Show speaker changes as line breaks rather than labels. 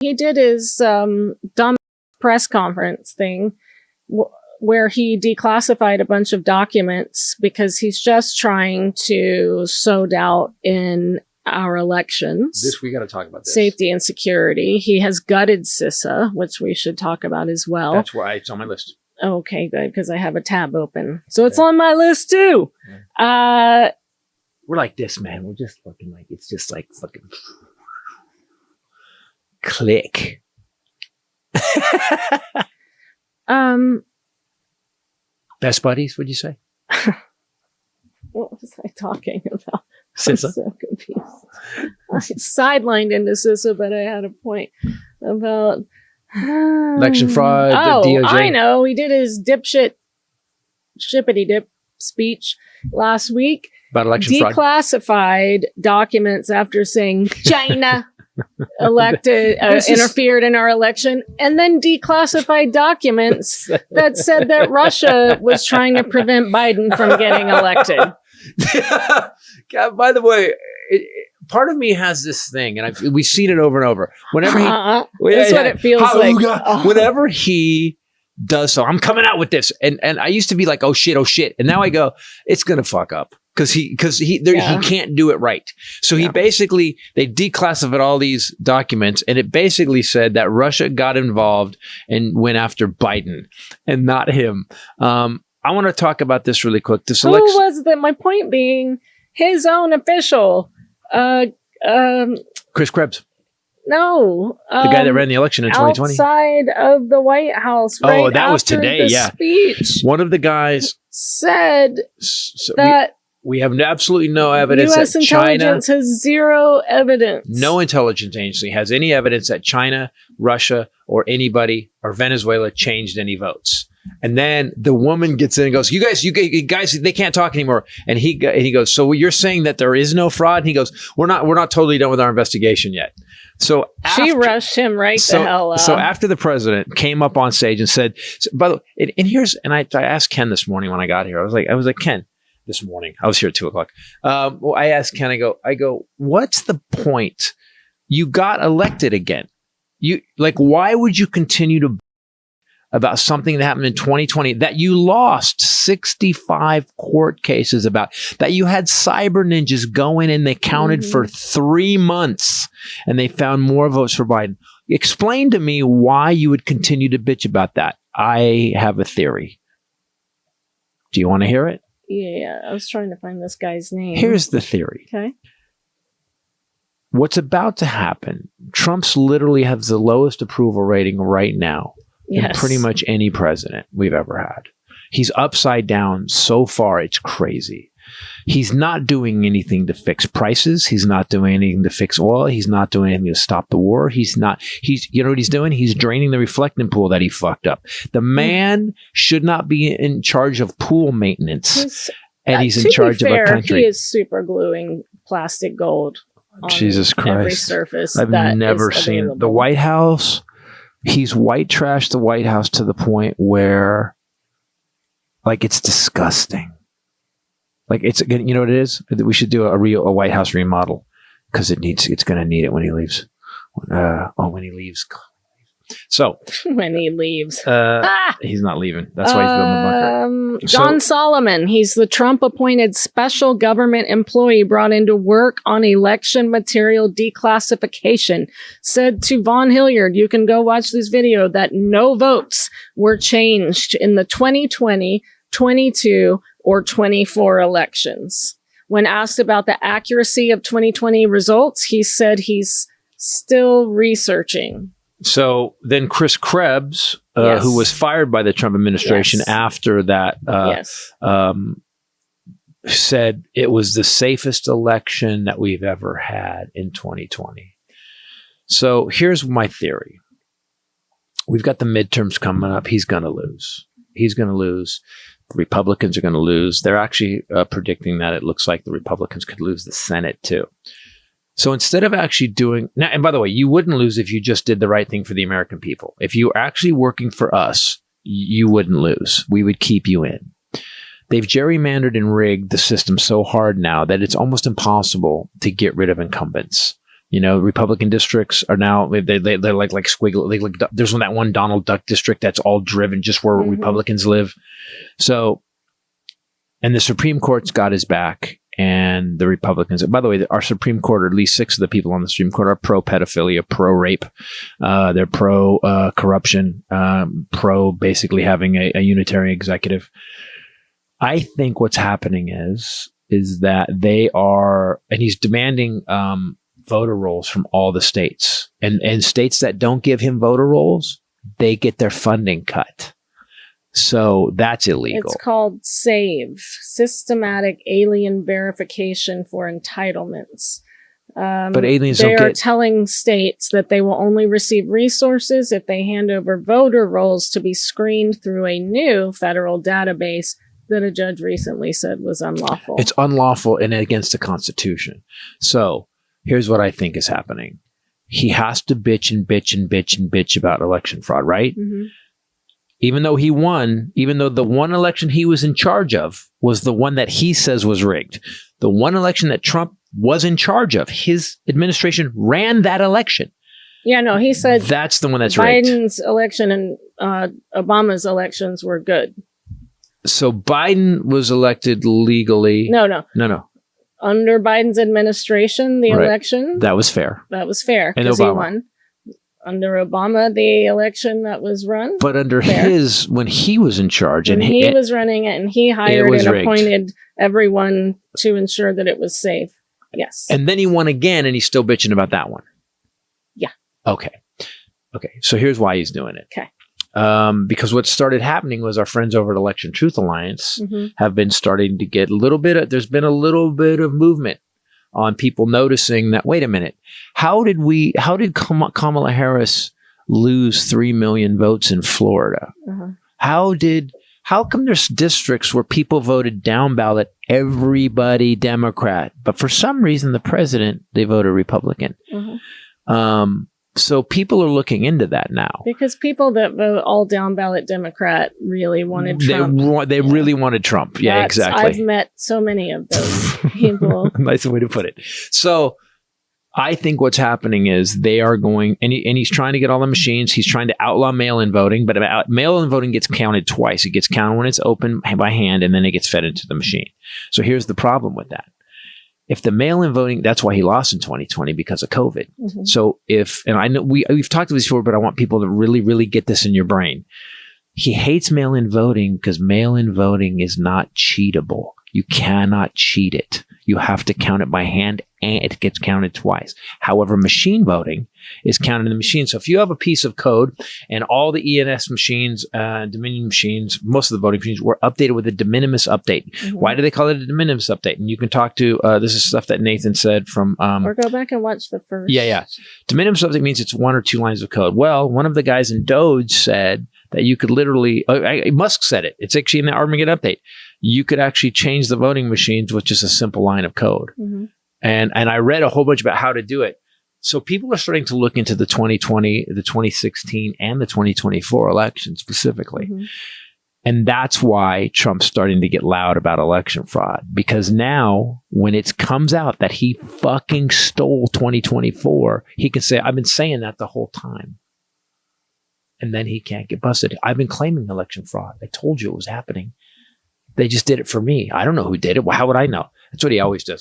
He did his dumb press conference thing where he declassified a bunch of documents because he's just trying to sow doubt in our elections.
This, we got to talk about this.
Safety and security. He has gutted CISA, which we should talk about as well.
That's why it's on my list.
Okay, good, because I have a tab open. So it's on my list too.
Yeah. We're like this, man. We're just fucking like, it's just like fucking click. Best buddies, would you say?
What was I talking about?
CISA?
I'm so confused. I sidelined into CISA, but I had a point about
election fraud.
Oh,
the DOJ.
I know. He did his shippity dip speech last week.
About election fraud.
Declassified documents after saying China interfered in our election, and then declassified documents that said that Russia was trying to prevent Biden from getting elected.
God, by the way, part of me has this thing, and we've seen it over and over. Whenever he,
that's what it feels like.
Whenever he does so, I'm coming out with this, and I used to be like, oh shit, and now I go, it's gonna fuck up. Because he can't do it right. So he basically, they declassified all these documents, and it basically said that Russia got involved and went after Biden and not him. I want to talk about this really quick. Who
was that? My point being, his own official,
Chris Krebs.
No,
the guy that ran the election in 2020,
outside of the White House.
Oh, that was today. Yeah,
speech.
One of the guys
said that.
We have absolutely no evidence
U.S.
that China
intelligence has zero evidence.
No intelligence agency has any evidence that China, Russia, or anybody or Venezuela changed any votes. And then the woman gets in and goes, "You guys, they can't talk anymore." And he goes, "So you're saying that there is no fraud?" And he goes, "We're not totally done with our investigation yet." So
she rushed him the hell up.
So after the president came up on stage and said, "By the way," I asked Ken this morning when I got here. I was like, Ken. This morning, I was here at 2:00. Well, I asked Ken, I go, what's the point? You got elected again. Why would you continue to about something that happened in 2020 that you lost 65 court cases about, that you had cyber ninjas go in and they counted for 3 months and they found more votes for Biden? Explain to me why you would continue to bitch about that. I have a theory. Do you want to hear it?
Yeah, I was trying to find this guy's name.
Here's the theory.
Okay.
What's about to happen, Trump's literally has the lowest approval rating right now in pretty much any president we've ever had. He's upside down so far, it's crazy. He's not doing anything to fix prices. He's not doing anything to fix oil. He's not doing anything to stop the war. You know what he's doing? He's draining the reflecting pool that he fucked up. The man should not be in charge of pool maintenance. He's in charge of a country.
He is super gluing plastic gold on
Jesus Christ.
every surface.
I've never seen the White House. He's white trashed the White House to the point where, it's disgusting. It's, you know what it is? We should do a White House remodel because it's going to need it when he leaves. When he leaves. So
when he leaves,
he's not leaving. That's why he's building the bunker.
John Solomon, he's the Trump-appointed special government employee brought into work on election material declassification, said to Von Hilliard, you can go watch this video, that no votes were changed in the 2020, 22, or 24 elections. When asked about the accuracy of 2020 results, he said he's still researching.
So then Chris Krebs, who was fired by the Trump administration after that, said it was the safest election that we've ever had in 2020. So here's my theory. We've got the midterms coming up. He's going to lose. The Republicans are going to lose. They're actually predicting that it looks like the Republicans could lose the Senate too. So instead of actually doing now, and by the way, you wouldn't lose if you just did the right thing for the American people. If you were actually working for us, you wouldn't lose. We would keep you in. They've gerrymandered and rigged the system so hard now that it's almost impossible to get rid of incumbents. Republican districts are now they're like squiggly. There's that one Donald Duck district that's all driven just where Republicans live. So, and the Supreme Court's got his back, and the Republicans. By the way, our Supreme Court, or at least 6 of the people on the Supreme Court, are pro pedophilia, pro rape. They're pro corruption, pro basically having a unitary executive. I think what's happening is that they are, and he's demanding voter rolls from all the states, and states that don't give him voter rolls, they get their funding cut. So that's illegal.
It's called SAVE, Systematic Alien Verification for Entitlements.
But aliens
they are telling states that they will only receive resources if they hand over voter rolls to be screened through a new federal database that a judge recently said was unlawful.
It's unlawful and against the Constitution. So here's what I think is happening. He has to bitch and bitch and bitch and bitch about election fraud, right? Mm-hmm. Even though he won, even though the one election he was in charge of was the one that he says was rigged. The one election that Trump was in charge of, his administration ran that election.
Yeah, no, he said
that's the one that's rigged.
Biden's election and Obama's elections were good.
So Biden was elected legally.
No. Under Biden's administration, the
right.
election.
That was fair.
And Obama. He won. Under Obama, the election that was run.
But under his, when he was in charge.
And he was running it, and he hired and appointed everyone to ensure that it was safe. Yes.
And then he won again, and he's still bitching about that one.
Yeah.
Okay. So here's why he's doing it.
Okay.
Because what started happening was our friends over at Election Truth Alliance have been starting to get there's been a little bit of movement on people noticing that, wait a minute, how did Kamala Harris lose 3 million votes in Florida? How come there's districts where people voted down ballot, everybody Democrat, but for some reason the president, they voted Republican? So people are looking into that now.
Because people that vote all down ballot Democrat really wanted Trump.
They really wanted Trump. Yeah, exactly.
I've met so many of those people.
Nice way to put it. So I think what's happening is they are going, and he's trying to get all the machines. He's trying to outlaw mail-in voting, but mail-in voting gets counted twice. It gets counted when it's open by hand, and then it gets fed into the machine. So here's the problem with that. If the mail-in voting, that's why he lost in 2020 because of COVID. So and I know we've talked about this before, but I want people to really, really get this in your brain. He hates mail-in voting because mail-in voting is not cheatable. You cannot cheat it. You have to count it by hand, and it gets counted twice. However, machine voting is counted in the machine. So if you have a piece of code and all the ENS machines, Dominion machines, most of the voting machines were updated with a de minimis update. Why do they call it a de minimis update? And you can talk to, this is stuff that Nathan said from...
or go back and watch the first.
Yeah. De minimis update means it's 1 or 2 lines of code. Well, one of the guys in Doge said that you could literally, Musk said it. It's actually in the Armageddon update. You could actually change the voting machines with just a simple line of code. And I read a whole bunch about how to do it. So people are starting to look into the 2020, the 2016, and the 2024 election specifically. And that's why Trump's starting to get loud about election fraud. Because now, when it comes out that he fucking stole 2024, he can say, I've been saying that the whole time. And then he can't get busted. I've been claiming election fraud. I told you it was happening. They just did it for me. I don't know who did it. Well, how would I know? That's what he always does.